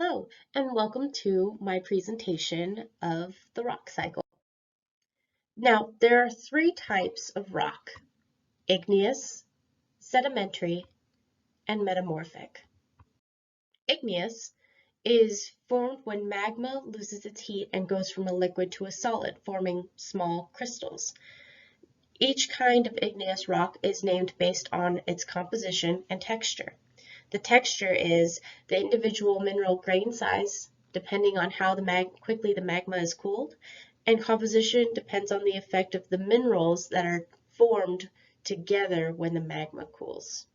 Hello, and welcome to my presentation of the rock cycle. Now, there are three types of rock: igneous, sedimentary, and metamorphic. Igneous is formed when magma loses its heat and goes from a liquid to a solid, forming small crystals. Each kind of igneous rock is named based on its composition and texture. The texture is the individual mineral grain size, depending on how quickly the magma is cooled, and composition depends on the effect of the minerals that are formed together when the magma cools.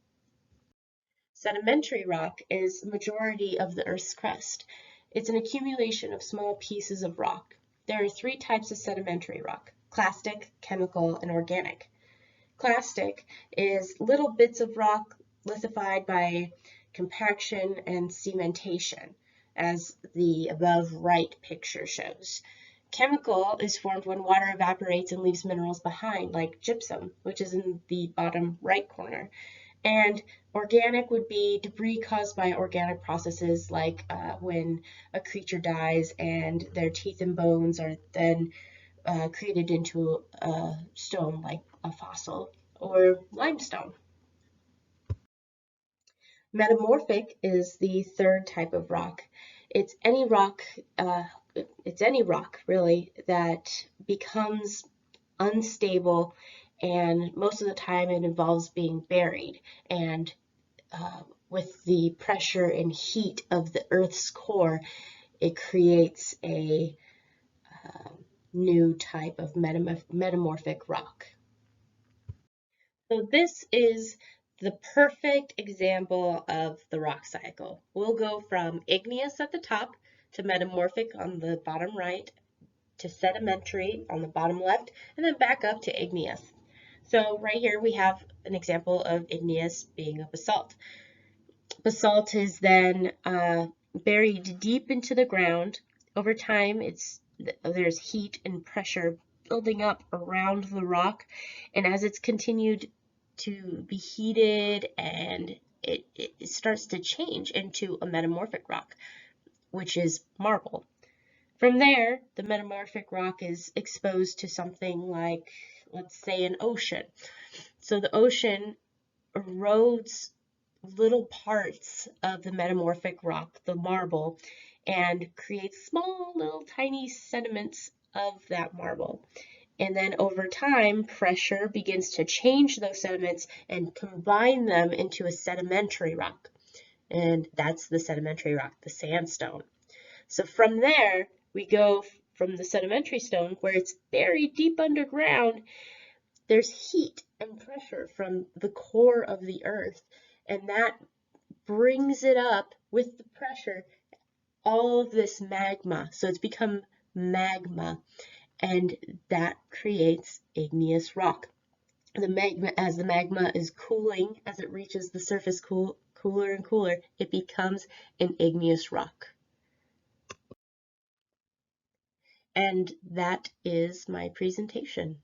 Sedimentary rock is the majority of the Earth's crust. It's an accumulation of small pieces of rock. There are three types of sedimentary rock: clastic, chemical, and organic. Clastic is little bits of rock lithified by compaction and cementation, as the above right picture shows. Chemical is formed when water evaporates and leaves minerals behind, like gypsum, which is in the bottom right corner. And organic would be debris caused by organic processes, like when a creature dies and their teeth and bones are then created into a stone, like a fossil or limestone. Metamorphic is the third type of rock. It's any rock, really, that becomes unstable, and most of the time it involves being buried. And with the pressure and heat of the Earth's core, it creates a new type of metamorphic rock. So this is the perfect example of the rock cycle. We'll go from igneous at the top to metamorphic on the bottom right to sedimentary on the bottom left, and then back up to igneous. So right here we have an example of igneous being a basalt. Basalt is then buried deep into the ground. Over time, there's heat and pressure building up around the rock, and as it's continued to be heated, and it starts to change into a metamorphic rock, which is marble. From there, the metamorphic rock is exposed to something like, let's say, an ocean. So the ocean erodes little parts of the metamorphic rock, the marble, and creates small little tiny sediments of that marble. And then over time, pressure begins to change those sediments and combine them into a sedimentary rock. And that's the sedimentary rock, the sandstone. So from there, we go from the sedimentary stone, where it's buried deep underground. There's heat and pressure from the core of the earth, and that brings it up with the pressure, all of this magma. So it's become magma, and that creates igneous rock. As the magma is cooling, as it reaches the surface cooler and cooler, it becomes an igneous rock. And that is my presentation.